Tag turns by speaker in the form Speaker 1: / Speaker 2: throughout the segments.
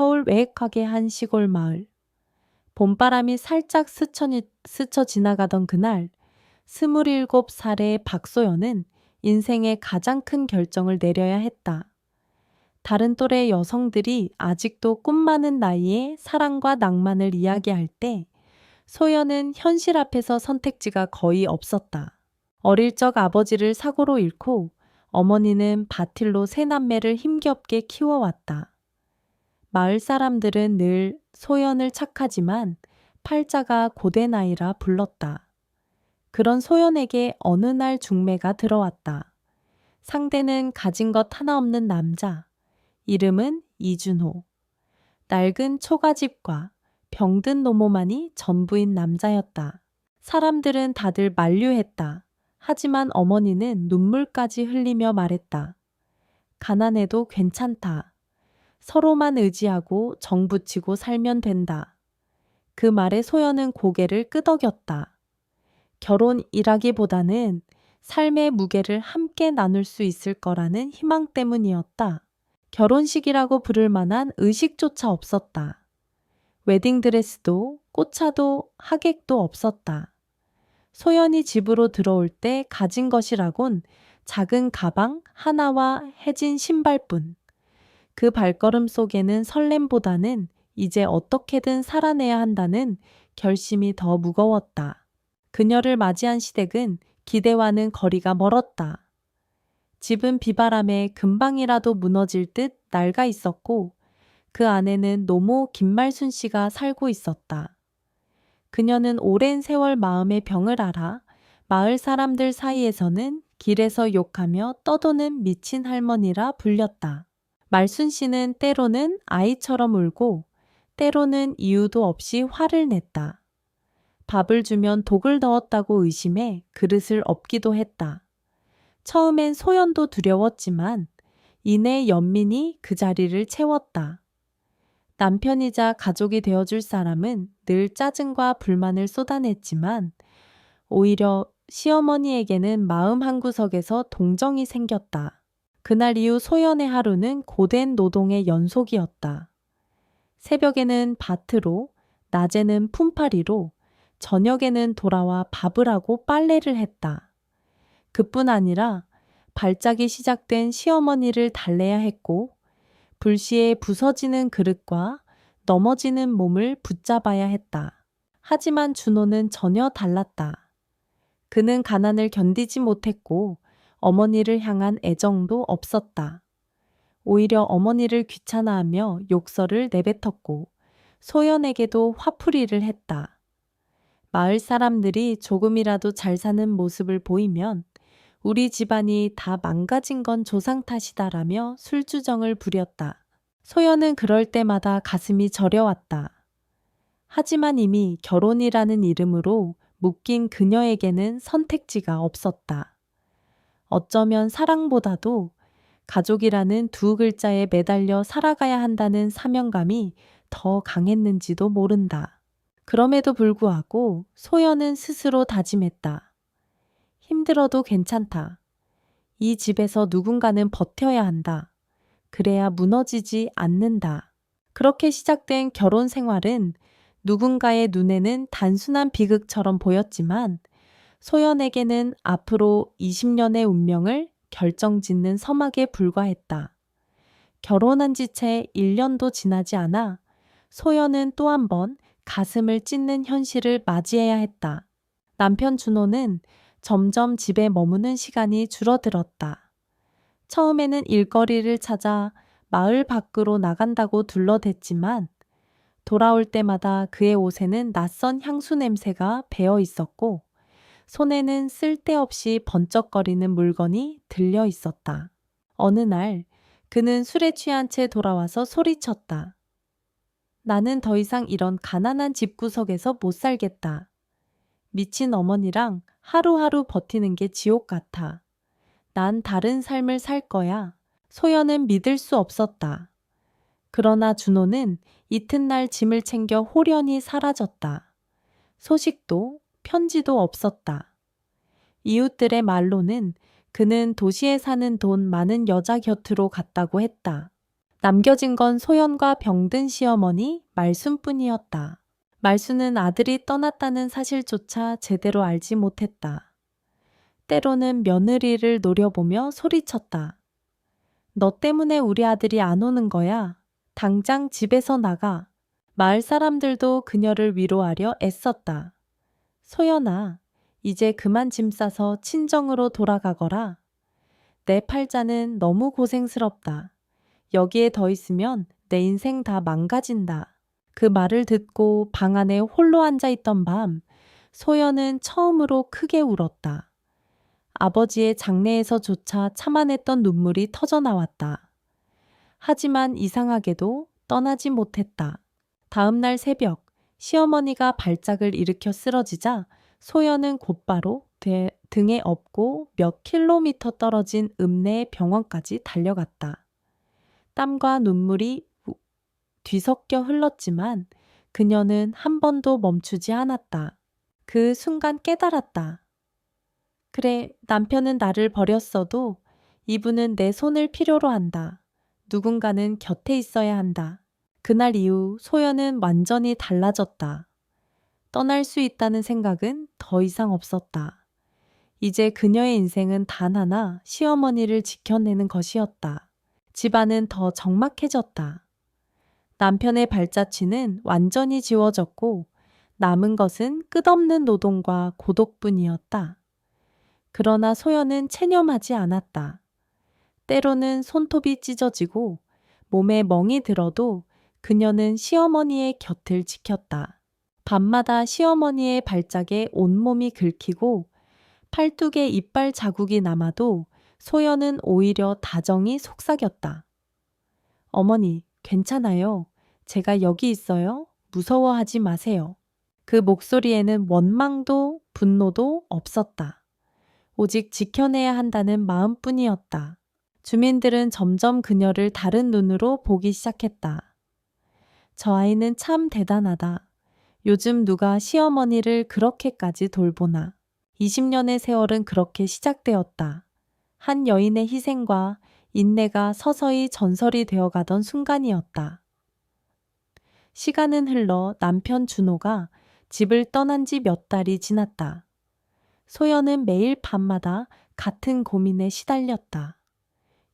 Speaker 1: 서울 외곽의 한 시골 마을. 봄바람이 살짝 스쳐 지나가던 그날, 27살의 박소연은 인생의 가장 큰 결정을 내려야 했다. 다른 또래 여성들이 아직도 꿈 많은 나이에 사랑과 낭만을 이야기할 때 소연은 현실 앞에서 선택지가 거의 없었다. 어릴 적 아버지를 사고로 잃고 어머니는 바틸로 세 남매를 힘겹게 키워왔다. 마을 사람들은 늘 소연을 착하지만 팔자가 고된 아이라 불렀다. 그런 소연에게 어느 날 중매가 들어왔다. 상대는 가진 것 하나 없는 남자. 이름은 이준호. 낡은 초가집과 병든 노모만이 전부인 남자였다. 사람들은 다들 만류했다. 하지만 어머니는 눈물까지 흘리며 말했다. 가난해도 괜찮다. 서로만 의지하고 정붙이고 살면 된다. 그 말에 소연은 고개를 끄덕였다. 결혼이라기보다는 삶의 무게를 함께 나눌 수 있을 거라는 희망 때문이었다. 결혼식이라고 부를 만한 의식조차 없었다. 웨딩드레스도 꽃차도 하객도 없었다. 소연이 집으로 들어올 때 가진 것이라곤 작은 가방 하나와 해진 신발뿐. 그 발걸음 속에는 설렘보다는 이제 어떻게든 살아내야 한다는 결심이 더 무거웠다. 그녀를 맞이한 시댁은 기대와는 거리가 멀었다. 집은 비바람에 금방이라도 무너질 듯 낡아 있었고 그 안에는 노모 김말순 씨가 살고 있었다. 그녀는 오랜 세월 마음의 병을 앓아 마을 사람들 사이에서는 길에서 욕하며 떠도는 미친 할머니라 불렸다. 말순 씨는 때로는 아이처럼 울고 때로는 이유도 없이 화를 냈다. 밥을 주면 독을 넣었다고 의심해 그릇을 엎기도 했다. 처음엔 소연도 두려웠지만 이내 연민이 그 자리를 채웠다. 남편이자 가족이 되어줄 사람은 늘 짜증과 불만을 쏟아냈지만 오히려 시어머니에게는 마음 한구석에서 동정이 생겼다. 그날 이후 소연의 하루는 고된 노동의 연속이었다. 새벽에는 밭으로, 낮에는 품팔이로, 저녁에는 돌아와 밥을 하고 빨래를 했다. 그뿐 아니라 발작이 시작된 시어머니를 달래야 했고 불시에 부서지는 그릇과 넘어지는 몸을 붙잡아야 했다. 하지만 준호는 전혀 달랐다. 그는 가난을 견디지 못했고 어머니를 향한 애정도 없었다. 오히려 어머니를 귀찮아하며 욕설을 내뱉었고 소연에게도 화풀이를 했다. 마을 사람들이 조금이라도 잘 사는 모습을 보이면 우리 집안이 다 망가진 건 조상 탓이다라며 술주정을 부렸다. 소연은 그럴 때마다 가슴이 저려왔다. 하지만 이미 결혼이라는 이름으로 묶인 그녀에게는 선택지가 없었다. 어쩌면 사랑보다도 가족이라는 두 글자에 매달려 살아가야 한다는 사명감이 더 강했는지도 모른다. 그럼에도 불구하고 소연은 스스로 다짐했다. 힘들어도 괜찮다. 이 집에서 누군가는 버텨야 한다. 그래야 무너지지 않는다. 그렇게 시작된 결혼 생활은 누군가의 눈에는 단순한 비극처럼 보였지만 소연에게는 앞으로 20년의 운명을 결정짓는 서막에 불과했다. 결혼한 지 채 1년도 지나지 않아 소연은 또 한 번 가슴을 찢는 현실을 맞이해야 했다. 남편 준호는 점점 집에 머무는 시간이 줄어들었다. 처음에는 일거리를 찾아 마을 밖으로 나간다고 둘러댔지만 돌아올 때마다 그의 옷에는 낯선 향수 냄새가 배어 있었고 손에는 쓸데없이 번쩍거리는 물건이 들려 있었다. 어느 날 그는 술에 취한 채 돌아와서 소리쳤다. 나는 더 이상 이런 가난한 집구석에서 못 살겠다. 미친 어머니랑 하루하루 버티는 게 지옥 같아. 난 다른 삶을 살 거야. 소연은 믿을 수 없었다. 그러나 준호는 이튿날 짐을 챙겨 홀연히 사라졌다. 소식도 편지도 없었다. 이웃들의 말로는 그는 도시에 사는 돈 많은 여자 곁으로 갔다고 했다. 남겨진 건 소연과 병든 시어머니 말순뿐이었다. 말순은 아들이 떠났다는 사실조차 제대로 알지 못했다. 때로는 며느리를 노려보며 소리쳤다. 너 때문에 우리 아들이 안 오는 거야. 당장 집에서 나가. 마을 사람들도 그녀를 위로하려 애썼다. 소연아, 이제 그만 짐 싸서 친정으로 돌아가거라. 내 팔자는 너무 고생스럽다. 여기에 더 있으면 내 인생 다 망가진다. 그 말을 듣고 방 안에 홀로 앉아있던 밤, 소연은 처음으로 크게 울었다. 아버지의 장례에서조차 참아냈던 눈물이 터져나왔다. 하지만 이상하게도 떠나지 못했다. 다음 날 새벽, 시어머니가 발작을 일으켜 쓰러지자 소연은 곧바로 등에 업고 몇 킬로미터 떨어진 읍내 병원까지 달려갔다. 땀과 눈물이 뒤섞여 흘렀지만 그녀는 한 번도 멈추지 않았다. 그 순간 깨달았다. 그래, 남편은 나를 버렸어도 이분은 내 손을 필요로 한다. 누군가는 곁에 있어야 한다. 그날 이후 소연은 완전히 달라졌다. 떠날 수 있다는 생각은 더 이상 없었다. 이제 그녀의 인생은 단 하나 시어머니를 지켜내는 것이었다. 집안은 더 적막해졌다. 남편의 발자취는 완전히 지워졌고 남은 것은 끝없는 노동과 고독뿐이었다. 그러나 소연은 체념하지 않았다. 때로는 손톱이 찢어지고 몸에 멍이 들어도 그녀는 시어머니의 곁을 지켰다. 밤마다 시어머니의 발작에 온몸이 긁히고 팔뚝에 이빨 자국이 남아도 소연은 오히려 다정히 속삭였다. 어머니, 괜찮아요. 제가 여기 있어요. 무서워하지 마세요. 그 목소리에는 원망도 분노도 없었다. 오직 지켜내야 한다는 마음뿐이었다. 주민들은 점점 그녀를 다른 눈으로 보기 시작했다. 저 아이는 참 대단하다. 요즘 누가 시어머니를 그렇게까지 돌보나. 20년의 세월은 그렇게 시작되었다. 한 여인의 희생과 인내가 서서히 전설이 되어가던 순간이었다. 시간은 흘러 남편 준호가 집을 떠난 지 몇 달이 지났다. 소연은 매일 밤마다 같은 고민에 시달렸다.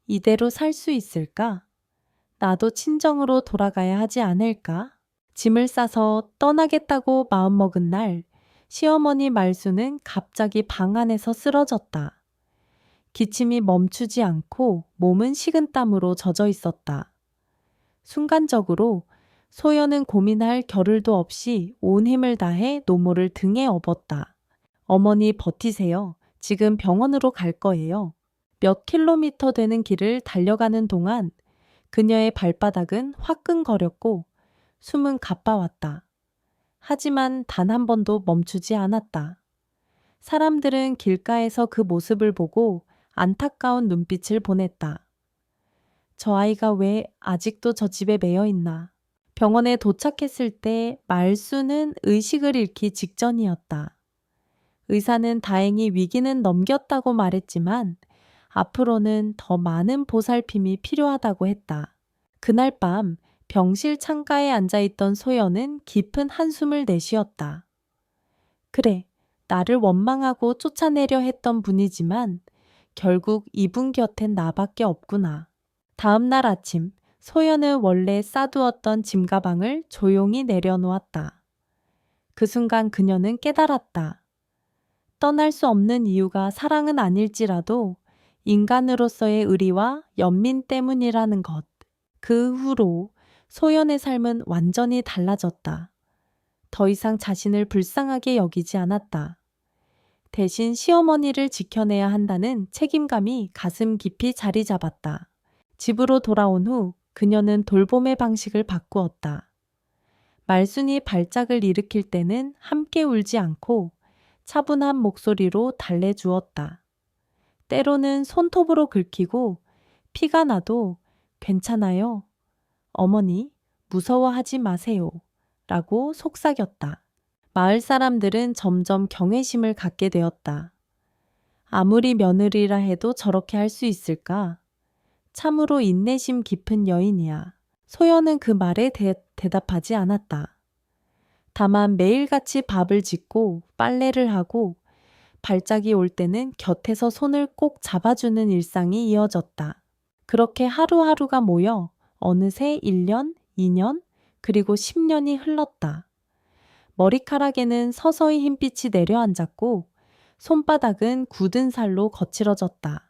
Speaker 1: 이대로 살 수 있을까? 나도 친정으로 돌아가야 하지 않을까? 짐을 싸서 떠나겠다고 마음먹은 날, 시어머니 말수는 갑자기 방 안에서 쓰러졌다. 기침이 멈추지 않고 몸은 식은땀으로 젖어 있었다. 순간적으로 소연은 고민할 겨를도 없이 온 힘을 다해 노모를 등에 업었다. 어머니 버티세요. 지금 병원으로 갈 거예요. 몇 킬로미터 되는 길을 달려가는 동안 그녀의 발바닥은 화끈거렸고 숨은 가빠왔다. 하지만 단 한 번도 멈추지 않았다. 사람들은 길가에서 그 모습을 보고 안타까운 눈빛을 보냈다. 저 아이가 왜 아직도 저 집에 매여 있나. 병원에 도착했을 때 말수는 의식을 잃기 직전이었다. 의사는 다행히 위기는 넘겼다고 말했지만 앞으로는 더 많은 보살핌이 필요하다고 했다. 그날 밤 병실 창가에 앉아있던 소연은 깊은 한숨을 내쉬었다. 그래, 나를 원망하고 쫓아내려 했던 분이지만 결국 이분 곁엔 나밖에 없구나. 다음 날 아침 소연은 원래 싸두었던 짐가방을 조용히 내려놓았다. 그 순간 그녀는 깨달았다. 떠날 수 없는 이유가 사랑은 아닐지라도 인간으로서의 의리와 연민 때문이라는 것. 그 후로 소연의 삶은 완전히 달라졌다. 더 이상 자신을 불쌍하게 여기지 않았다. 대신 시어머니를 지켜내야 한다는 책임감이 가슴 깊이 자리 잡았다. 집으로 돌아온 후 그녀는 돌봄의 방식을 바꾸었다. 말순이 발작을 일으킬 때는 함께 울지 않고 차분한 목소리로 달래주었다. 때로는 손톱으로 긁히고 피가 나도 괜찮아요. 어머니, 무서워하지 마세요. 라고 속삭였다. 마을 사람들은 점점 경외심을 갖게 되었다. 아무리 며느리라 해도 저렇게 할 수 있을까? 참으로 인내심 깊은 여인이야. 소연은 그 말에 대답하지 않았다. 다만 매일같이 밥을 짓고 빨래를 하고 발작이 올 때는 곁에서 손을 꼭 잡아주는 일상이 이어졌다. 그렇게 하루하루가 모여 어느새 1년, 2년, 그리고 10년이 흘렀다. 머리카락에는 서서히 흰빛이 내려앉았고 손바닥은 굳은 살로 거칠어졌다.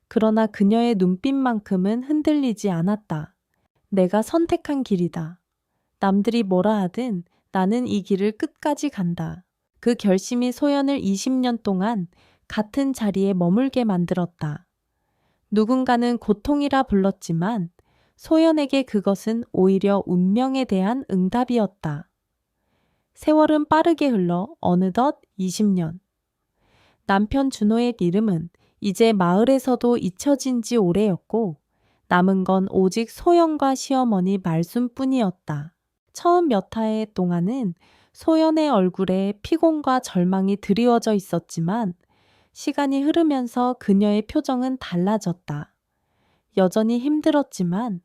Speaker 1: 그러나 그녀의 눈빛만큼은 흔들리지 않았다. 내가 선택한 길이다. 남들이 뭐라 하든 나는 이 길을 끝까지 간다. 그 결심이 소연을 20년 동안 같은 자리에 머물게 만들었다. 누군가는 고통이라 불렀지만 소연에게 그것은 오히려 운명에 대한 응답이었다. 세월은 빠르게 흘러 어느덧 20년. 남편 준호의 이름은 이제 마을에서도 잊혀진 지 오래였고 남은 건 오직 소연과 시어머니 말씀뿐이었다. 처음 몇 해 동안은 소연의 얼굴에 피곤과 절망이 드리워져 있었지만 시간이 흐르면서 그녀의 표정은 달라졌다. 여전히 힘들었지만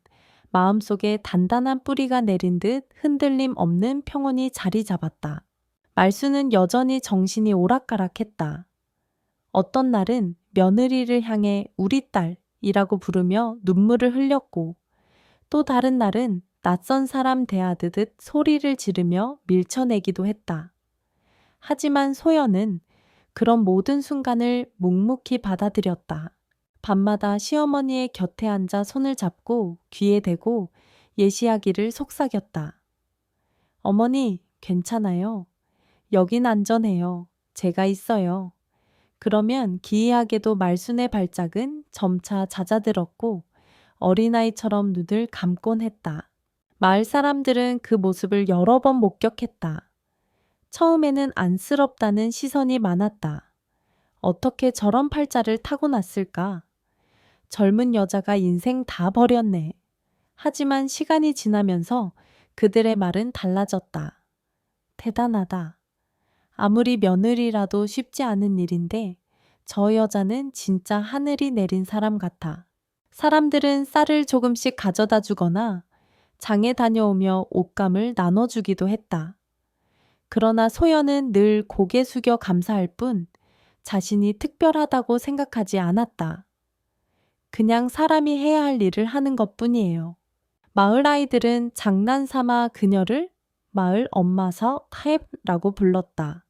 Speaker 1: 마음속에 단단한 뿌리가 내린 듯 흔들림 없는 평온이 자리 잡았다. 말수는 여전히 정신이 오락가락했다. 어떤 날은 며느리를 향해 우리 딸이라고 부르며 눈물을 흘렸고 또 다른 날은 낯선 사람 대하듯 소리를 지르며 밀쳐내기도 했다. 하지만 소연은 그런 모든 순간을 묵묵히 받아들였다. 밤마다 시어머니의 곁에 앉아 손을 잡고 귀에 대고 예시하기를 속삭였다. 어머니, 괜찮아요. 여긴 안전해요. 제가 있어요. 그러면 기이하게도 말순의 발작은 점차 잦아들었고 어린아이처럼 눈을 감곤 했다. 마을 사람들은 그 모습을 여러 번 목격했다. 처음에는 안쓰럽다는 시선이 많았다. 어떻게 저런 팔자를 타고났을까? 젊은 여자가 인생 다 버렸네. 하지만 시간이 지나면서 그들의 말은 달라졌다. 대단하다. 아무리 며느리라도 쉽지 않은 일인데 저 여자는 진짜 하늘이 내린 사람 같아. 사람들은 쌀을 조금씩 가져다 주거나 장에 다녀오며 옷감을 나눠주기도 했다. 그러나 소연은 늘 고개 숙여 감사할 뿐 자신이 특별하다고 생각하지 않았다. 그냥 사람이 해야 할 일을 하는 것뿐이에요. 마을 아이들은 장난삼아 그녀를 마을 엄마서 타입라고 불렀다.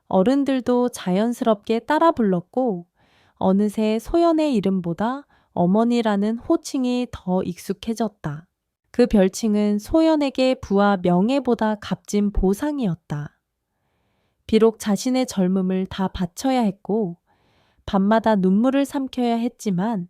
Speaker 1: 어른들도 자연스럽게 따라 불렀고 어느새 소연의 이름보다 어머니라는 호칭이 더 익숙해졌다. 그 별칭은 소연에게 부와 명예보다 값진 보상이었다. 비록 자신의 젊음을 다 바쳐야 했고 밤마다 눈물을 삼켜야 했지만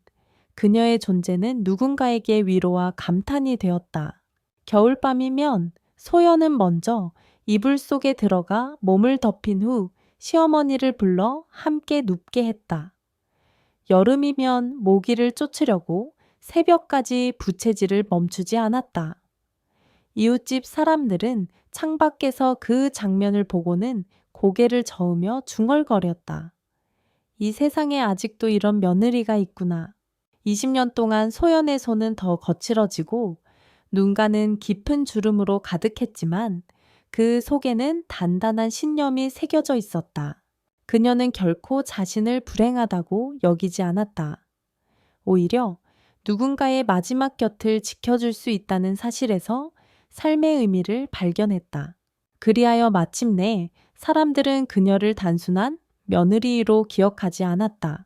Speaker 1: 그녀의 존재는 누군가에게 위로와 감탄이 되었다. 겨울밤이면 소연은 먼저 이불 속에 들어가 몸을 덮인 후 시어머니를 불러 함께 눕게 했다. 여름이면 모기를 쫓으려고 새벽까지 부채질을 멈추지 않았다. 이웃집 사람들은 창밖에서 그 장면을 보고는 고개를 저으며 중얼거렸다. 이 세상에 아직도 이런 며느리가 있구나. 20년 동안 소연의 손은 더 거칠어지고 눈가는 깊은 주름으로 가득했지만 그 속에는 단단한 신념이 새겨져 있었다. 그녀는 결코 자신을 불행하다고 여기지 않았다. 오히려 누군가의 마지막 곁을 지켜줄 수 있다는 사실에서 삶의 의미를 발견했다. 그리하여 마침내 사람들은 그녀를 단순한 며느리로 기억하지 않았다.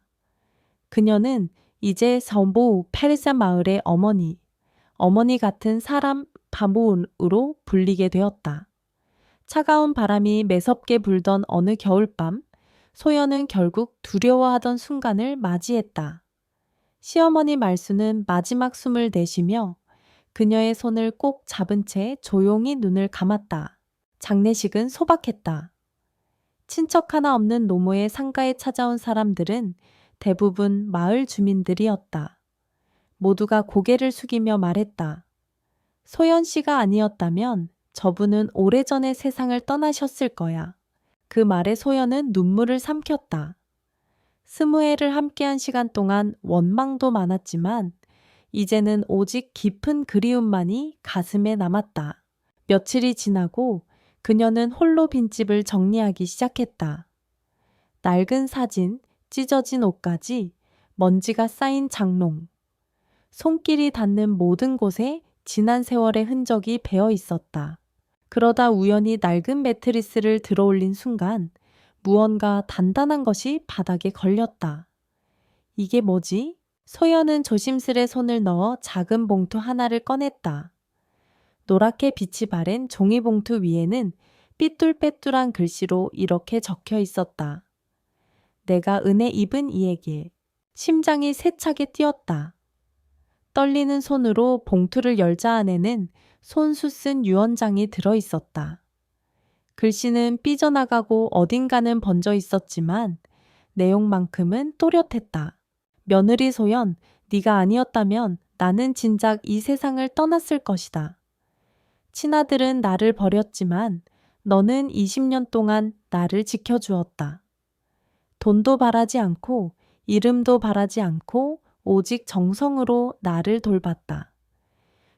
Speaker 1: 그녀는 이제 서부 페르사 마을의 어머니 같은 사람 바모으로 불리게 되었다. 차가운 바람이 매섭게 불던 어느 겨울밤, 소연은 결국 두려워하던 순간을 맞이했다. 시어머니 말수는 마지막 숨을 내쉬며 그녀의 손을 꼭 잡은 채 조용히 눈을 감았다. 장례식은 소박했다. 친척 하나 없는 노모의 상가에 찾아온 사람들은 대부분 마을 주민들이었다. 모두가 고개를 숙이며 말했다. 소연 씨가 아니었다면 저분은 오래전에 세상을 떠나셨을 거야. 그 말에 소연은 눈물을 삼켰다. 20해를 함께한 시간 동안 원망도 많았지만 이제는 오직 깊은 그리움만이 가슴에 남았다. 며칠이 지나고 그녀는 홀로 빈집을 정리하기 시작했다. 낡은 사진, 찢어진 옷까지, 먼지가 쌓인 장롱. 손길이 닿는 모든 곳에 지난 세월의 흔적이 배어 있었다. 그러다 우연히 낡은 매트리스를 들어올린 순간 무언가 단단한 것이 바닥에 걸렸다. 이게 뭐지? 소연은 조심스레 손을 넣어 작은 봉투 하나를 꺼냈다. 노랗게 빛이 바랜 종이봉투 위에는 삐뚤빼뚤한 글씨로 이렇게 적혀 있었다. 내가 은혜 입은 이에게. 심장이 세차게 뛰었다. 떨리는 손으로 봉투를 열자 안에는 손수 쓴 유언장이 들어 있었다. 글씨는 삐져나가고 어딘가는 번져 있었지만 내용만큼은 또렷했다. 며느리 소연, 네가 아니었다면 나는 진작 이 세상을 떠났을 것이다. 친아들은 나를 버렸지만 너는 20년 동안 나를 지켜주었다. 돈도 바라지 않고 이름도 바라지 않고 오직 정성으로 나를 돌봤다.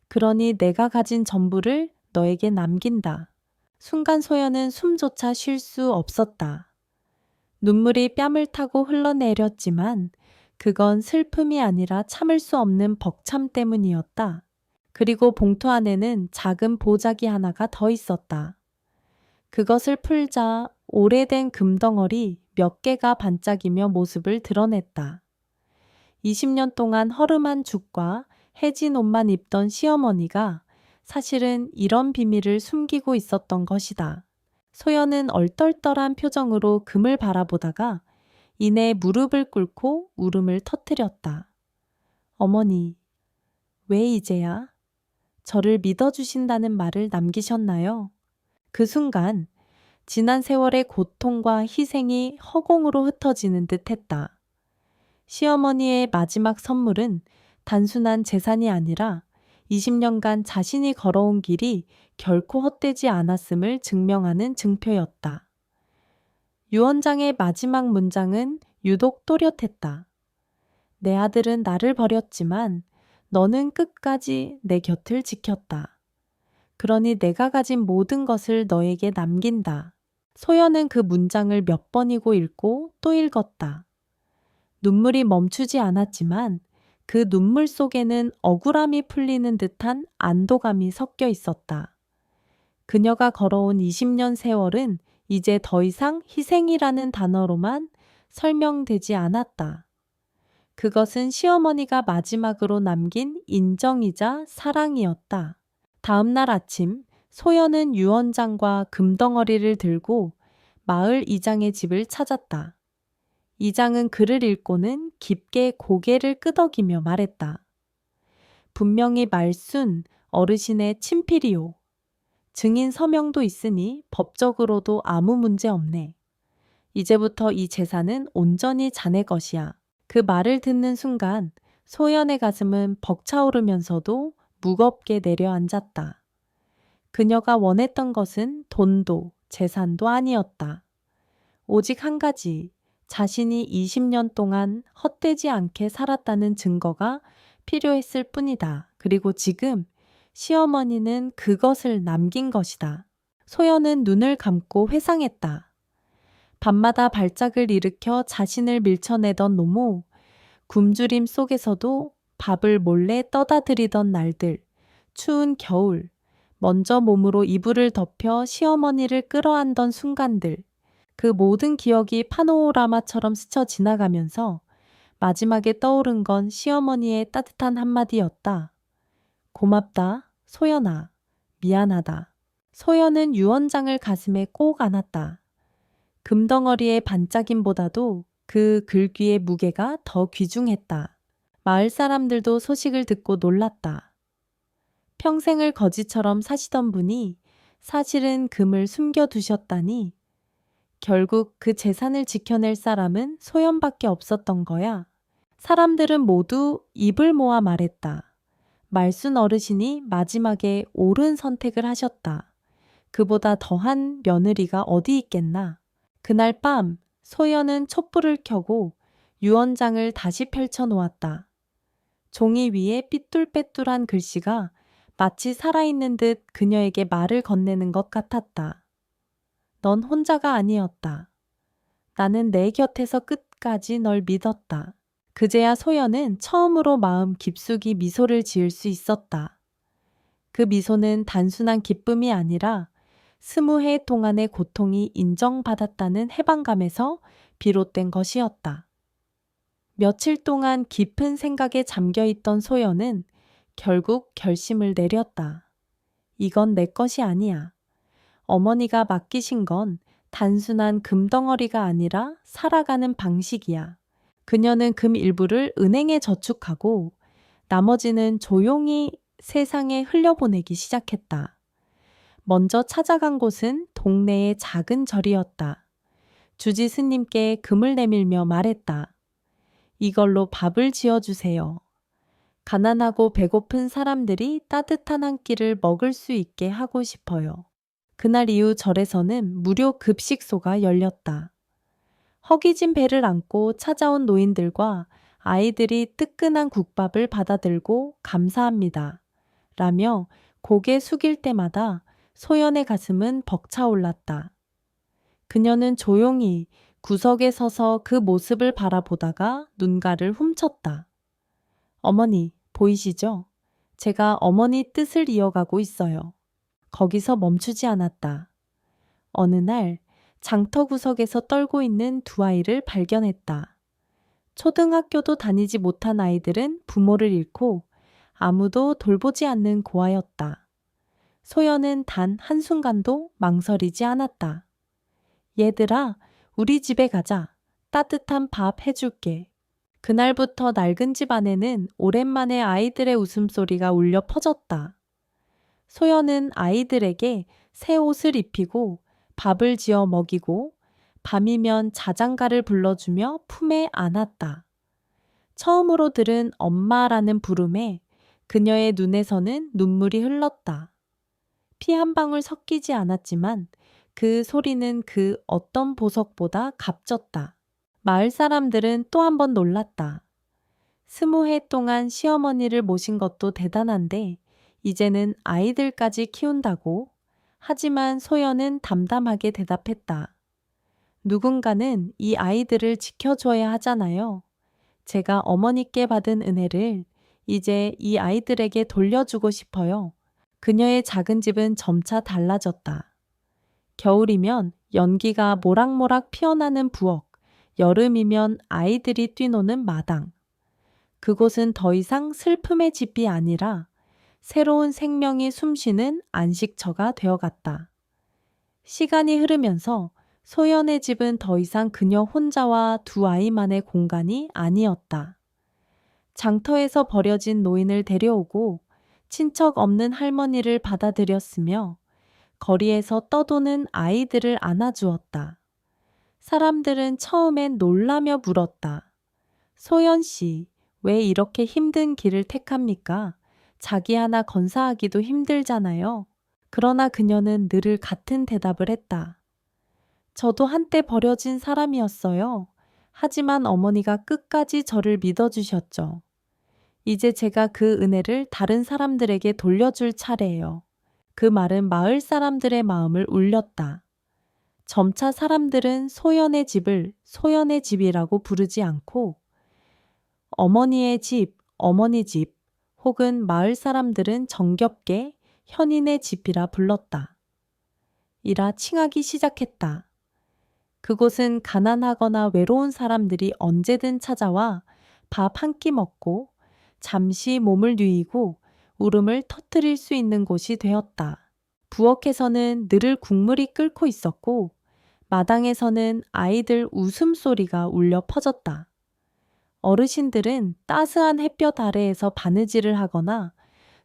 Speaker 1: 그러니 내가 가진 전부를 너에게 남긴다. 순간 소연은 숨조차 쉴 수 없었다. 눈물이 뺨을 타고 흘러내렸지만 그건 슬픔이 아니라 참을 수 없는 벅참 때문이었다. 그리고 봉투 안에는 작은 보자기 하나가 더 있었다. 그것을 풀자 오래된 금덩어리 몇 개가 반짝이며 모습을 드러냈다. 20년 동안 허름한 죽과 해진 옷만 입던 시어머니가 사실은 이런 비밀을 숨기고 있었던 것이다. 소연은 얼떨떨한 표정으로 금을 바라보다가 이내 무릎을 꿇고 울음을 터뜨렸다. 어머니, 왜 이제야? 저를 믿어주신다는 말을 남기셨나요? 그 순간 지난 세월의 고통과 희생이 허공으로 흩어지는 듯 했다. 시어머니의 마지막 선물은 단순한 재산이 아니라 20년간 자신이 걸어온 길이 결코 헛되지 않았음을 증명하는 증표였다. 유언장의 마지막 문장은 유독 또렷했다. 내 아들은 나를 버렸지만 너는 끝까지 내 곁을 지켰다. 그러니 내가 가진 모든 것을 너에게 남긴다. 소연은 그 문장을 몇 번이고 읽고 또 읽었다. 눈물이 멈추지 않았지만 그 눈물 속에는 억울함이 풀리는 듯한 안도감이 섞여 있었다. 그녀가 걸어온 20년 세월은 이제 더 이상 희생이라는 단어로만 설명되지 않았다. 그것은 시어머니가 마지막으로 남긴 인정이자 사랑이었다. 다음 날 아침 소연은 유언장과 금덩어리를 들고 마을 이장의 집을 찾았다. 이장은 글을 읽고는 깊게 고개를 끄덕이며 말했다. 분명히 말순 어르신의 친필이오. 증인 서명도 있으니 법적으로도 아무 문제 없네. 이제부터 이 재산은 온전히 자네 것이야. 그 말을 듣는 순간 소연의 가슴은 벅차오르면서도 무겁게 내려앉았다. 그녀가 원했던 것은 돈도 재산도 아니었다. 오직 한 가지, 자신이 20년 동안 헛되지 않게 살았다는 증거가 필요했을 뿐이다. 그리고 지금 시어머니는 그것을 남긴 것이다. 소연은 눈을 감고 회상했다. 밤마다 발작을 일으켜 자신을 밀쳐내던 노모, 굶주림 속에서도 밥을 몰래 떠다 드리던 날들, 추운 겨울, 먼저 몸으로 이불을 덮여 시어머니를 끌어안던 순간들, 그 모든 기억이 파노라마처럼 스쳐 지나가면서 마지막에 떠오른 건 시어머니의 따뜻한 한마디였다. 고맙다, 소연아. 미안하다. 소연은 유언장을 가슴에 꼭 안았다. 금덩어리의 반짝임보다도 그 글귀의 무게가 더 귀중했다. 마을 사람들도 소식을 듣고 놀랐다. 평생을 거지처럼 사시던 분이 사실은 금을 숨겨두셨다니 결국 그 재산을 지켜낼 사람은 소연밖에 없었던 거야. 사람들은 모두 입을 모아 말했다. 말순 어르신이 마지막에 옳은 선택을 하셨다. 그보다 더한 며느리가 어디 있겠나. 그날 밤 소연은 촛불을 켜고 유언장을 다시 펼쳐 놓았다. 종이 위에 삐뚤빼뚤한 글씨가 마치 살아있는 듯 그녀에게 말을 건네는 것 같았다. 넌 혼자가 아니었다. 나는 내 곁에서 끝까지 널 믿었다. 그제야 소연은 처음으로 마음 깊숙이 미소를 지을 수 있었다. 그 미소는 단순한 기쁨이 아니라 20해 동안의 고통이 인정받았다는 해방감에서 비롯된 것이었다. 며칠 동안 깊은 생각에 잠겨있던 소연은 결국 결심을 내렸다. 이건 내 것이 아니야. 어머니가 맡기신 건 단순한 금덩어리가 아니라 살아가는 방식이야. 그녀는 금 일부를 은행에 저축하고 나머지는 조용히 세상에 흘려보내기 시작했다. 먼저 찾아간 곳은 동네의 작은 절이었다. 주지 스님께 금을 내밀며 말했다. 이걸로 밥을 지어주세요. 가난하고 배고픈 사람들이 따뜻한 한 끼를 먹을 수 있게 하고 싶어요. 그날 이후 절에서는 무료 급식소가 열렸다. 허기진 배를 안고 찾아온 노인들과 아이들이 뜨끈한 국밥을 받아들고 감사합니다. 라며 고개 숙일 때마다 소연의 가슴은 벅차올랐다. 그녀는 조용히 구석에 서서 그 모습을 바라보다가 눈가를 훔쳤다. 어머니, 보이시죠? 제가 어머니 뜻을 이어가고 있어요. 거기서 멈추지 않았다. 어느 날 장터 구석에서 떨고 있는 두 아이를 발견했다. 초등학교도 다니지 못한 아이들은 부모를 잃고 아무도 돌보지 않는 고아였다. 소연은 단 한순간도 망설이지 않았다. 얘들아, 우리 집에 가자. 따뜻한 밥 해줄게. 그날부터 낡은 집 안에는 오랜만에 아이들의 웃음소리가 울려 퍼졌다. 소연은 아이들에게 새 옷을 입히고 밥을 지어 먹이고 밤이면 자장가를 불러주며 품에 안았다. 처음으로 들은 엄마라는 부름에 그녀의 눈에서는 눈물이 흘렀다. 피 한 방울 섞이지 않았지만 그 소리는 그 어떤 보석보다 값졌다. 마을 사람들은 또 한 번 놀랐다. 20해 동안 시어머니를 모신 것도 대단한데 이제는 아이들까지 키운다고? 하지만 소연은 담담하게 대답했다. 누군가는 이 아이들을 지켜줘야 하잖아요. 제가 어머니께 받은 은혜를 이제 이 아이들에게 돌려주고 싶어요. 그녀의 작은 집은 점차 달라졌다. 겨울이면 연기가 모락모락 피어나는 부엌, 여름이면 아이들이 뛰노는 마당. 그곳은 더 이상 슬픔의 집이 아니라 새로운 생명이 숨쉬는 안식처가 되어갔다. 시간이 흐르면서 소연의 집은 더 이상 그녀 혼자와 두 아이만의 공간이 아니었다. 장터에서 버려진 노인을 데려오고 친척 없는 할머니를 받아들였으며 거리에서 떠도는 아이들을 안아주었다. 사람들은 처음엔 놀라며 물었다. 소연 씨, 왜 이렇게 힘든 길을 택합니까? 자기 하나 건사하기도 힘들잖아요. 그러나 그녀는 늘 같은 대답을 했다. 저도 한때 버려진 사람이었어요. 하지만 어머니가 끝까지 저를 믿어주셨죠. 이제 제가 그 은혜를 다른 사람들에게 돌려줄 차례예요. 그 말은 마을 사람들의 마음을 울렸다. 점차 사람들은 소연의 집을 소연의 집이라고 부르지 않고 어머니의 집, 어머니 집, 혹은 마을 사람들은 정겹게 현인의 집이라 불렀다. 이라 칭하기 시작했다. 그곳은 가난하거나 외로운 사람들이 언제든 찾아와 밥 한 끼 먹고 잠시 몸을 뉘이고 울음을 터뜨릴 수 있는 곳이 되었다. 부엌에서는 늘 국물이 끓고 있었고 마당에서는 아이들 웃음소리가 울려 퍼졌다. 어르신들은 따스한 햇볕 아래에서 바느질을 하거나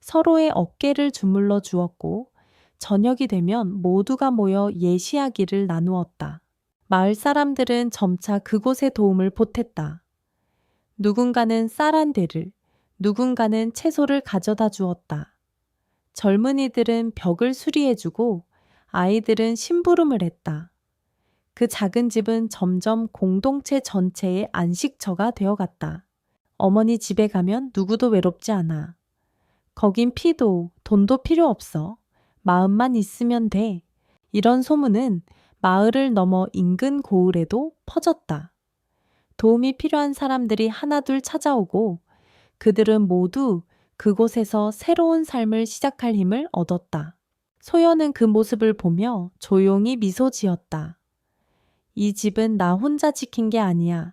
Speaker 1: 서로의 어깨를 주물러 주었고 저녁이 되면 모두가 모여 예시하기를 나누었다. 마을 사람들은 점차 그곳에 도움을 보탰다. 누군가는 쌀 한 대를, 누군가는 채소를 가져다 주었다. 젊은이들은 벽을 수리해주고 아이들은 심부름을 했다. 그 작은 집은 점점 공동체 전체의 안식처가 되어갔다. 어머니 집에 가면 누구도 외롭지 않아. 거긴 피도 돈도 필요 없어. 마음만 있으면 돼. 이런 소문은 마을을 넘어 인근 고을에도 퍼졌다. 도움이 필요한 사람들이 하나둘 찾아오고 그들은 모두 그곳에서 새로운 삶을 시작할 힘을 얻었다. 소연은 그 모습을 보며 조용히 미소 지었다. 이 집은 나 혼자 지킨 게 아니야.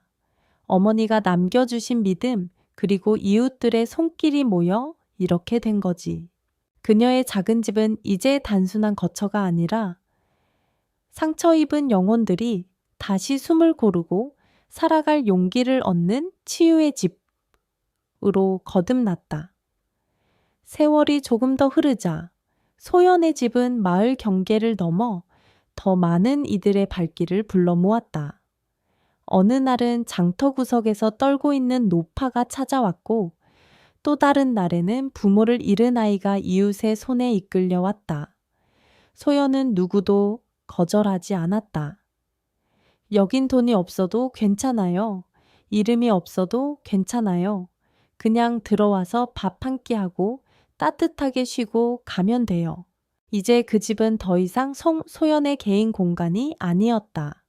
Speaker 1: 어머니가 남겨주신 믿음, 그리고 이웃들의 손길이 모여 이렇게 된 거지. 그녀의 작은 집은 이제 단순한 거처가 아니라 상처 입은 영혼들이 다시 숨을 고르고 살아갈 용기를 얻는 치유의 집으로 거듭났다. 세월이 조금 더 흐르자 소연의 집은 마을 경계를 넘어 더 많은 이들의 발길을 불러 모았다. 어느 날은 장터 구석에서 떨고 있는 노파가 찾아왔고 또 다른 날에는 부모를 잃은 아이가 이웃의 손에 이끌려 왔다. 소연은 누구도 거절하지 않았다. 여긴 돈이 없어도 괜찮아요. 이름이 없어도 괜찮아요. 그냥 들어와서 밥 한 끼 하고 따뜻하게 쉬고 가면 돼요. 이제 그 집은 더 이상 소연의 개인 공간이 아니었다.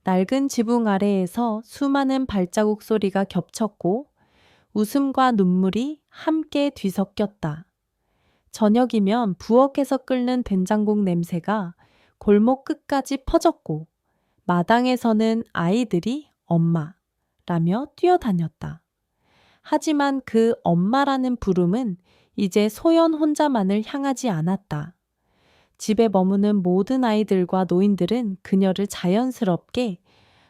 Speaker 1: 낡은 지붕 아래에서 수많은 발자국 소리가 겹쳤고 웃음과 눈물이 함께 뒤섞였다. 저녁이면 부엌에서 끓는 된장국 냄새가 골목 끝까지 퍼졌고 마당에서는 아이들이 엄마라며 뛰어다녔다. 하지만 그 엄마라는 부름은 이제 소연 혼자만을 향하지 않았다. 집에 머무는 모든 아이들과 노인들은 그녀를 자연스럽게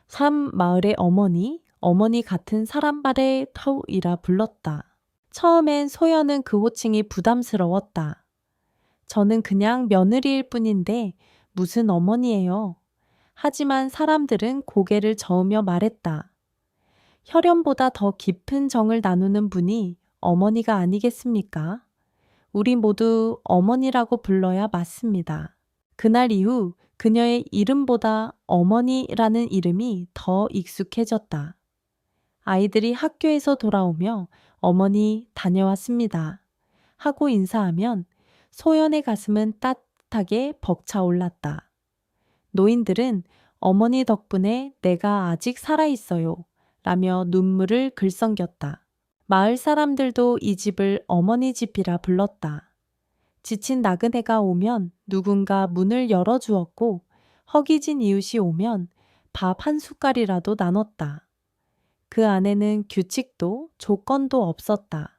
Speaker 1: 삼 마을의 어머니 같은 사람발의 터이라 불렀다. 처음엔 소연은 그 호칭이 부담스러웠다. 저는 그냥 며느리일 뿐인데 무슨 어머니예요. 하지만 사람들은 고개를 저으며 말했다. 혈연보다 더 깊은 정을 나누는 분이 어머니가 아니겠습니까? 우리 모두 어머니라고 불러야 맞습니다. 그날 이후 그녀의 이름보다 어머니라는 이름이 더 익숙해졌다. 아이들이 학교에서 돌아오며 어머니 다녀왔습니다. 하고 인사하면 소연의 가슴은 따뜻하게 벅차올랐다. 노인들은 어머니 덕분에 내가 아직 살아있어요. 라며 눈물을 글썽겼다. 마을 사람들도 이 집을 어머니 집이라 불렀다. 지친 나그네가 오면 누군가 문을 열어주었고 허기진 이웃이 오면 밥 한 숟갈이라도 나눴다. 그 안에는 규칙도 조건도 없었다.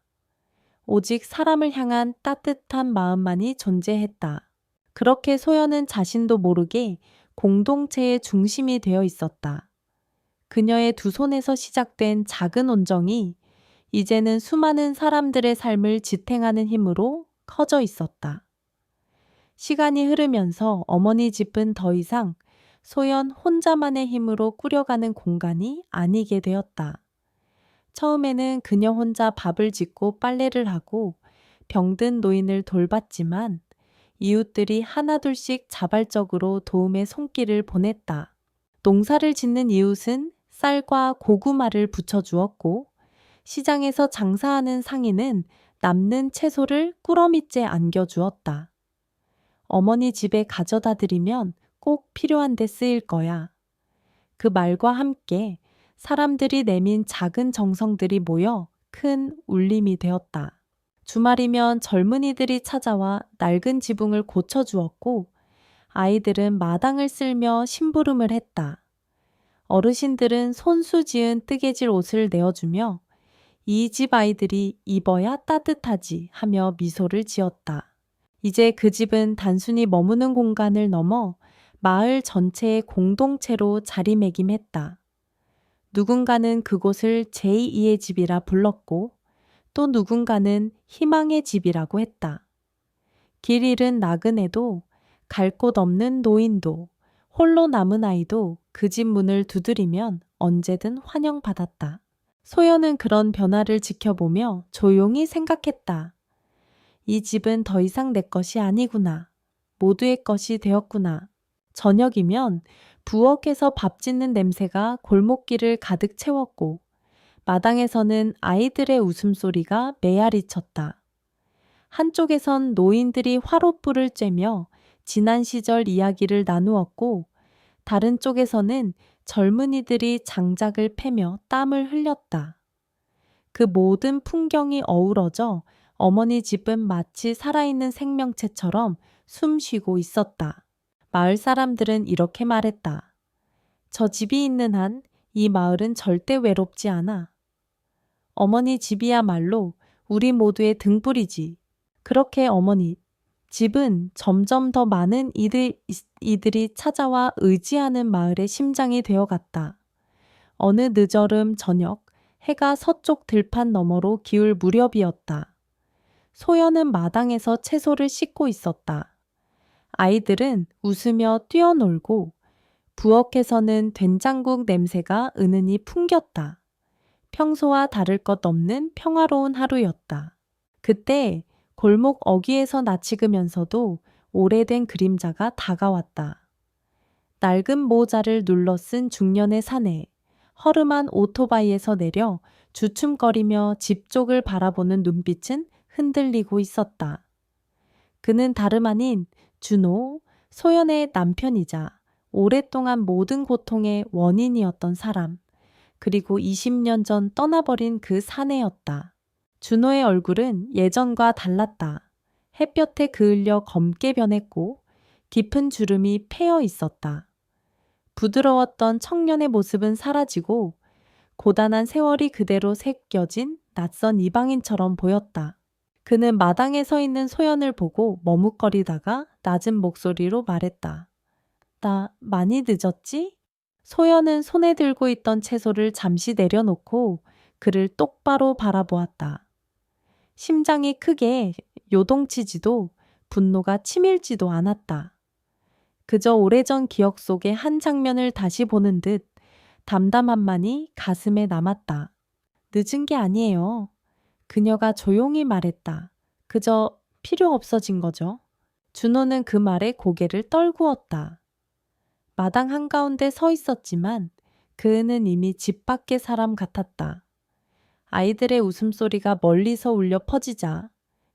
Speaker 1: 오직 사람을 향한 따뜻한 마음만이 존재했다. 그렇게 소연은 자신도 모르게 공동체의 중심이 되어 있었다. 그녀의 두 손에서 시작된 작은 온정이 이제는 수많은 사람들의 삶을 지탱하는 힘으로 커져 있었다. 시간이 흐르면서 어머니 집은 더 이상 소연 혼자만의 힘으로 꾸려가는 공간이 아니게 되었다. 처음에는 그녀 혼자 밥을 짓고 빨래를 하고 병든 노인을 돌봤지만 이웃들이 하나둘씩 자발적으로 도움의 손길을 보냈다. 농사를 짓는 이웃은 쌀과 고구마를 붙여주었고 시장에서 장사하는 상인은 남는 채소를 꾸러미째 안겨주었다. 어머니 집에 가져다 드리면 꼭 필요한 데 쓰일 거야. 그 말과 함께 사람들이 내민 작은 정성들이 모여 큰 울림이 되었다. 주말이면 젊은이들이 찾아와 낡은 지붕을 고쳐주었고 아이들은 마당을 쓸며 심부름을 했다. 어르신들은 손수 지은 뜨개질 옷을 내어주며 이 집 아이들이 입어야 따뜻하지 하며 미소를 지었다. 이제 그 집은 단순히 머무는 공간을 넘어 마을 전체의 공동체로 자리매김했다. 누군가는 그곳을 제2의 집이라 불렀고 또 누군가는 희망의 집이라고 했다. 길 잃은 나그네도 갈 곳 없는 노인도 홀로 남은 아이도 그 집 문을 두드리면 언제든 환영받았다. 소연은 그런 변화를 지켜보며 조용히 생각했다. 이 집은 더 이상 내 것이 아니구나. 모두의 것이 되었구나. 저녁이면 부엌에서 밥 짓는 냄새가 골목길을 가득 채웠고 마당에서는 아이들의 웃음소리가 메아리쳤다. 한쪽에선 노인들이 화롯불을 쬐며 지난 시절 이야기를 나누었고, 다른 쪽에서는 젊은이들이 장작을 패며 땀을 흘렸다. 그 모든 풍경이 어우러져 어머니 집은 마치 살아있는 생명체처럼 숨 쉬고 있었다. 마을 사람들은 이렇게 말했다. 저 집이 있는 한 이 마을은 절대 외롭지 않아. 어머니 집이야말로 우리 모두의 등불이지. 그렇게 어머니 집은 점점 더 많은 이들이 찾아와 의지하는 마을의 심장이 되어갔다. 어느 늦어름 저녁, 해가 서쪽 들판 너머로 기울 무렵이었다. 소연은 마당에서 채소를 씻고 있었다. 아이들은 웃으며 뛰어놀고 부엌에서는 된장국 냄새가 은은히 풍겼다. 평소와 다를 것 없는 평화로운 하루였다. 그때 골목 어귀에서 나치으면서도 오래된 그림자가 다가왔다. 낡은 모자를 눌러 쓴 중년의 사내, 허름한 오토바이에서 내려 주춤거리며 집 쪽을 바라보는 눈빛은 흔들리고 있었다. 그는 다름 아닌 준호, 소연의 남편이자 오랫동안 모든 고통의 원인이었던 사람, 그리고 20년 전 떠나버린 그 사내였다. 준호의 얼굴은 예전과 달랐다. 햇볕에 그을려 검게 변했고 깊은 주름이 패여 있었다. 부드러웠던 청년의 모습은 사라지고 고단한 세월이 그대로 새겨진 낯선 이방인처럼 보였다. 그는 마당에 서 있는 소연을 보고 머뭇거리다가 낮은 목소리로 말했다. 나 많이 늦었지? 소연은 손에 들고 있던 채소를 잠시 내려놓고 그를 똑바로 바라보았다. 심장이 크게 요동치지도 분노가 치밀지도 않았다. 그저 오래전 기억 속의 한 장면을 다시 보는 듯 담담함만이 가슴에 남았다. 늦은 게 아니에요. 그녀가 조용히 말했다. 그저 필요 없어진 거죠. 준호는 그 말에 고개를 떨구었다. 마당 한가운데 서 있었지만 그는 이미 집 밖의 사람 같았다. 아이들의 웃음소리가 멀리서 울려 퍼지자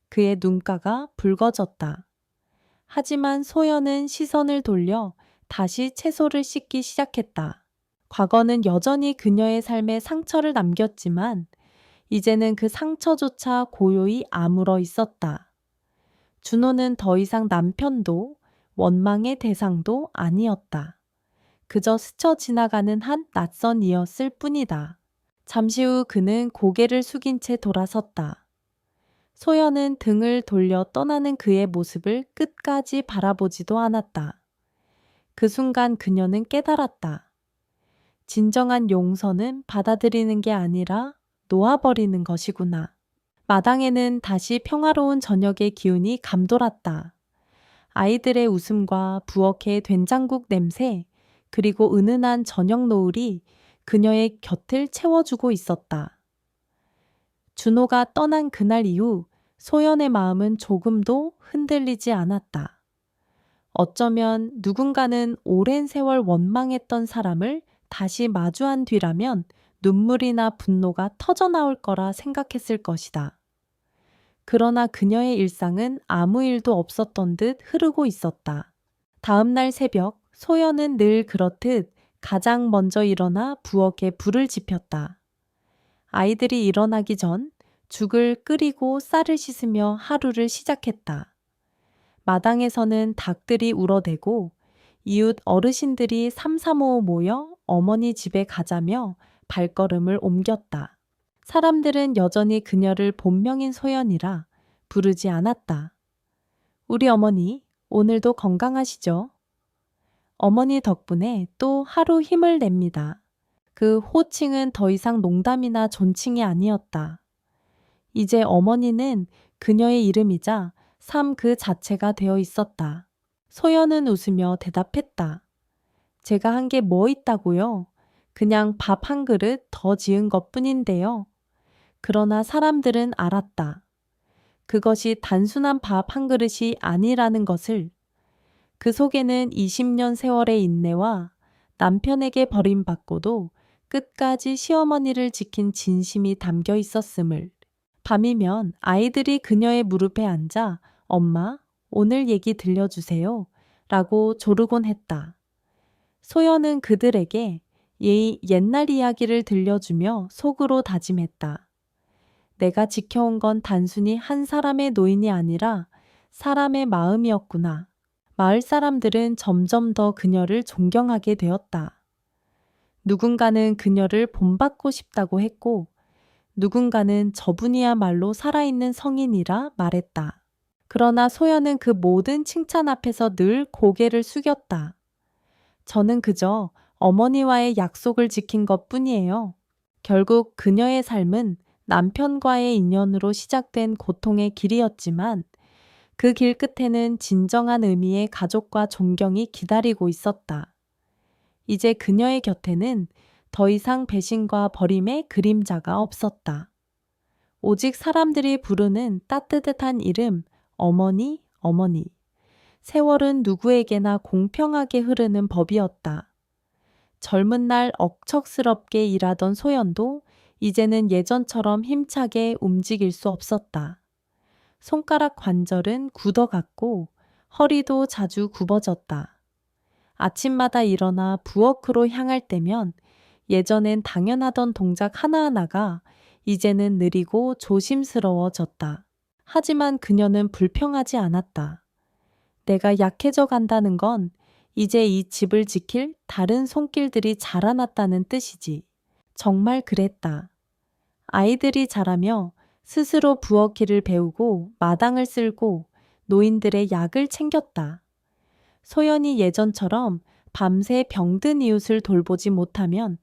Speaker 1: 그의 눈가가 붉어졌다. 하지만 소연은 시선을 돌려 다시 채소를 씻기 시작했다. 과거는 여전히 그녀의 삶에 상처를 남겼지만 이제는 그 상처조차 고요히 아물어 있었다. 준호는 더 이상 남편도 원망의 대상도 아니었다. 그저 스쳐 지나가는 한 낯선 이였을 뿐이다. 잠시 후 그는 고개를 숙인 채 돌아섰다. 소연은 등을 돌려 떠나는 그의 모습을 끝까지 바라보지도 않았다. 그 순간 그녀는 깨달았다. 진정한 용서는 받아들이는 게 아니라 놓아버리는 것이구나. 마당에는 다시 평화로운 저녁의 기운이 감돌았다. 아이들의 웃음과 부엌의 된장국 냄새, 그리고 은은한 저녁 노을이 그녀의 곁을 채워주고 있었다. 준호가 떠난 그날 이후 소연의 마음은 조금도 흔들리지 않았다. 어쩌면 누군가는 오랜 세월 원망했던 사람을 다시 마주한 뒤라면 눈물이나 분노가 터져나올 거라 생각했을 것이다. 그러나 그녀의 일상은 아무 일도 없었던 듯 흐르고 있었다. 다음 날 새벽, 소연은 늘 그렇듯 가장 먼저 일어나 부엌에 불을 지폈다. 아이들이 일어나기 전 죽을 끓이고 쌀을 씻으며 하루를 시작했다. 마당에서는 닭들이 울어대고 이웃 어르신들이 삼삼오오 모여 어머니 집에 가자며 발걸음을 옮겼다. 사람들은 여전히 그녀를 본명인 소연이라 부르지 않았다. 우리 어머니, 오늘도 건강하시죠? 어머니 덕분에 또 하루 힘을 냅니다. 그 호칭은 더 이상 농담이나 존칭이 아니었다. 이제 어머니는 그녀의 이름이자 삶 그 자체가 되어 있었다. 소연은 웃으며 대답했다. 제가 한 게 뭐 있다고요? 그냥 밥 한 그릇 더 지은 것뿐인데요. 그러나 사람들은 알았다. 그것이 단순한 밥 한 그릇이 아니라는 것을. 그 속에는 20년 세월의 인내와 남편에게 버림받고도 끝까지 시어머니를 지킨 진심이 담겨 있었음을. 밤이면 아이들이 그녀의 무릎에 앉아 엄마, 오늘 얘기 들려주세요 라고 조르곤 했다. 소연은 그들에게 옛날 이야기를 들려주며 속으로 다짐했다. 내가 지켜온 건 단순히 한 사람의 노인이 아니라 사람의 마음이었구나. 마을 사람들은 점점 더 그녀를 존경하게 되었다. 누군가는 그녀를 본받고 싶다고 했고, 누군가는 저분이야말로 살아있는 성인이라 말했다. 그러나 소연은 그 모든 칭찬 앞에서 늘 고개를 숙였다. 저는 그저 어머니와의 약속을 지킨 것 뿐이에요. 결국 그녀의 삶은 남편과의 인연으로 시작된 고통의 길이었지만 그 길 끝에는 진정한 의미의 가족과 존경이 기다리고 있었다. 이제 그녀의 곁에는 더 이상 배신과 버림의 그림자가 없었다. 오직 사람들이 부르는 따뜻한 이름, 어머니, 어머니. 세월은 누구에게나 공평하게 흐르는 법이었다. 젊은 날 억척스럽게 일하던 소연도 이제는 예전처럼 힘차게 움직일 수 없었다. 손가락 관절은 굳어갔고 허리도 자주 굽어졌다. 아침마다 일어나 부엌으로 향할 때면 예전엔 당연하던 동작 하나하나가 이제는 느리고 조심스러워졌다. 하지만 그녀는 불평하지 않았다. 내가 약해져 간다는 건 이제 이 집을 지킬 다른 손길들이 자라났다는 뜻이지. 정말 그랬다. 아이들이 자라며 스스로 부엌일을 배우고 마당을 쓸고 노인들의 약을 챙겼다. 소연이 예전처럼 밤새 병든 이웃을 돌보지 못하면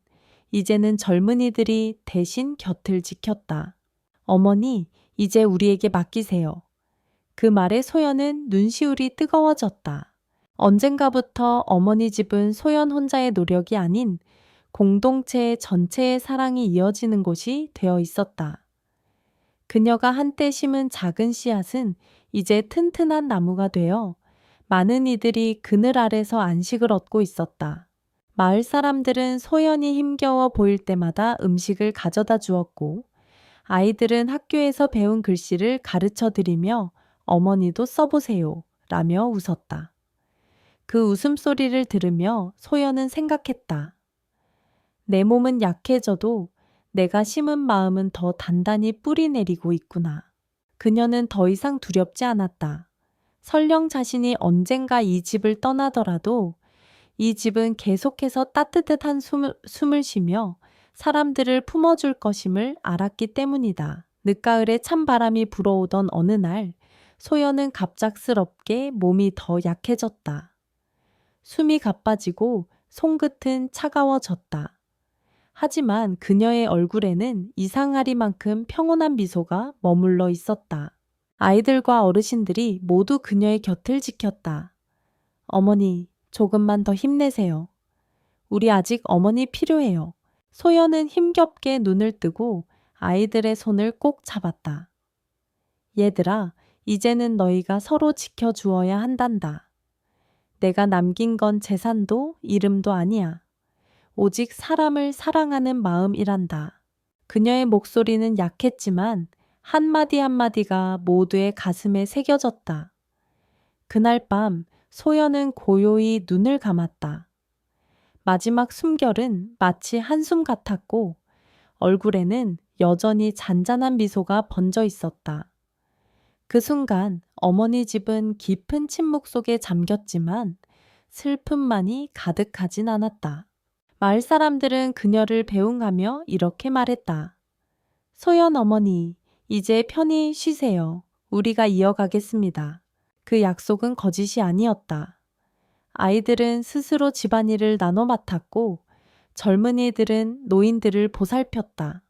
Speaker 1: 이제는 젊은이들이 대신 곁을 지켰다. 어머니, 이제 우리에게 맡기세요. 그 말에 소연은 눈시울이 뜨거워졌다. 언젠가부터 어머니 집은 소연 혼자의 노력이 아닌 공동체 전체의 사랑이 이어지는 곳이 되어 있었다. 그녀가 한때 심은 작은 씨앗은 이제 튼튼한 나무가 되어 많은 이들이 그늘 아래서 안식을 얻고 있었다. 마을 사람들은 소연이 힘겨워 보일 때마다 음식을 가져다 주었고 아이들은 학교에서 배운 글씨를 가르쳐 드리며 어머니도 써보세요 라며 웃었다. 그 웃음소리를 들으며 소연은 생각했다. 내 몸은 약해져도 내가 심은 마음은 더 단단히 뿌리 내리고 있구나. 그녀는 더 이상 두렵지 않았다. 설령 자신이 언젠가 이 집을 떠나더라도 이 집은 계속해서 따뜻한 숨을 쉬며 사람들을 품어줄 것임을 알았기 때문이다. 늦가을에 찬바람이 불어오던 어느 날 소연은 갑작스럽게 몸이 더 약해졌다. 숨이 가빠지고 손끝은 차가워졌다. 하지만 그녀의 얼굴에는 이상하리만큼 평온한 미소가 머물러 있었다. 아이들과 어르신들이 모두 그녀의 곁을 지켰다. 어머니, 조금만 더 힘내세요. 우리 아직 어머니 필요해요. 소연은 힘겹게 눈을 뜨고 아이들의 손을 꼭 잡았다. 얘들아, 이제는 너희가 서로 지켜주어야 한단다. 내가 남긴 건 재산도 이름도 아니야. 오직 사람을 사랑하는 마음이란다. 그녀의 목소리는 약했지만 한마디 한마디가 모두의 가슴에 새겨졌다. 그날 밤 소연은 고요히 눈을 감았다. 마지막 숨결은 마치 한숨 같았고 얼굴에는 여전히 잔잔한 미소가 번져 있었다. 그 순간 어머니 집은 깊은 침묵 속에 잠겼지만 슬픔만이 가득하진 않았다. 마을 사람들은 그녀를 배웅하며 이렇게 말했다. 소연 어머니, 이제 편히 쉬세요. 우리가 이어가겠습니다. 그 약속은 거짓이 아니었다. 아이들은 스스로 집안일을 나눠 맡았고 젊은이들은 노인들을 보살폈다.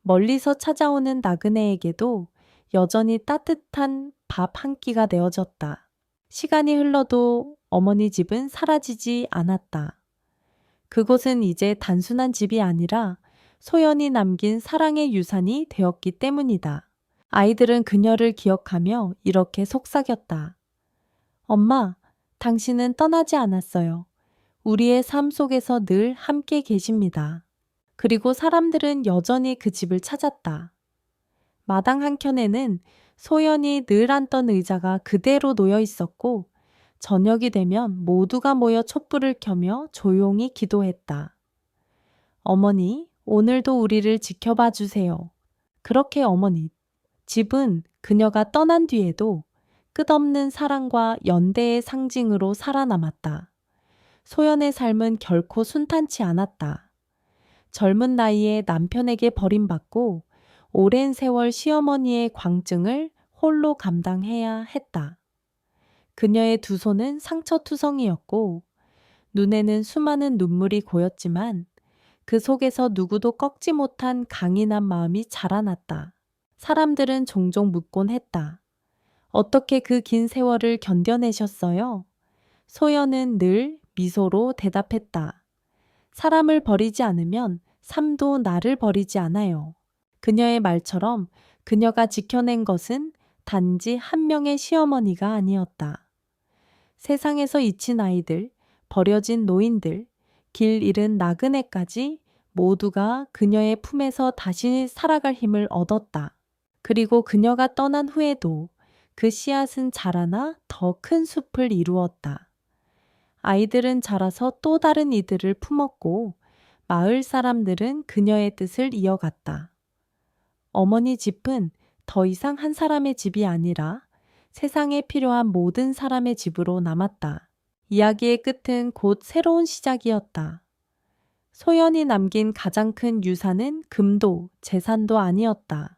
Speaker 1: 멀리서 찾아오는 나그네에게도 여전히 따뜻한 밥 한 끼가 내어졌다. 시간이 흘러도 어머니 집은 사라지지 않았다. 그곳은 이제 단순한 집이 아니라 소연이 남긴 사랑의 유산이 되었기 때문이다. 아이들은 그녀를 기억하며 이렇게 속삭였다. 엄마, 당신은 떠나지 않았어요. 우리의 삶 속에서 늘 함께 계십니다. 그리고 사람들은 여전히 그 집을 찾았다. 마당 한켠에는 소연이 늘 앉던 의자가 그대로 놓여 있었고 저녁이 되면 모두가 모여 촛불을 켜며 조용히 기도했다. 어머니, 오늘도 우리를 지켜봐 주세요. 그렇게 어머니, 집은 그녀가 떠난 뒤에도 끝없는 사랑과 연대의 상징으로 살아남았다. 소연의 삶은 결코 순탄치 않았다. 젊은 나이에 남편에게 버림받고 오랜 세월 시어머니의 광증을 홀로 감당해야 했다. 그녀의 두 손은 상처투성이었고 눈에는 수많은 눈물이 고였지만 그 속에서 누구도 꺾지 못한 강인한 마음이 자라났다. 사람들은 종종 묻곤 했다. 어떻게 그 긴 세월을 견뎌내셨어요? 소연은 늘 미소로 대답했다. 사람을 버리지 않으면 삶도 나를 버리지 않아요. 그녀의 말처럼 그녀가 지켜낸 것은 단지 한 명의 시어머니가 아니었다. 세상에서 잊힌 아이들, 버려진 노인들, 길 잃은 나그네까지 모두가 그녀의 품에서 다시 살아갈 힘을 얻었다. 그리고 그녀가 떠난 후에도 그 씨앗은 자라나 더 큰 숲을 이루었다. 아이들은 자라서 또 다른 이들을 품었고 마을 사람들은 그녀의 뜻을 이어갔다. 어머니 집은 더 이상 한 사람의 집이 아니라 세상에 필요한 모든 사람의 집으로 남았다. 이야기의 끝은 곧 새로운 시작이었다. 소연이 남긴 가장 큰 유산은 금도 재산도 아니었다.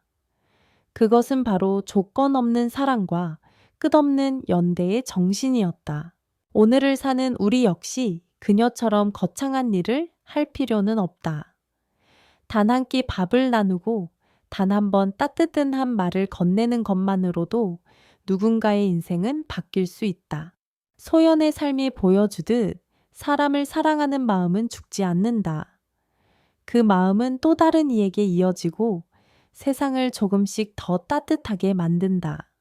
Speaker 1: 그것은 바로 조건 없는 사랑과 끝없는 연대의 정신이었다. 오늘을 사는 우리 역시 그녀처럼 거창한 일을 할 필요는 없다. 단 한 끼 밥을 나누고 단 한 번 따뜻한 말을 건네는 것만으로도 누군가의 인생은 바뀔 수 있다. 소연의 삶이 보여주듯 사람을 사랑하는 마음은 죽지 않는다. 그 마음은 또 다른 이에게 이어지고 세상을 조금씩 더 따뜻하게 만든다.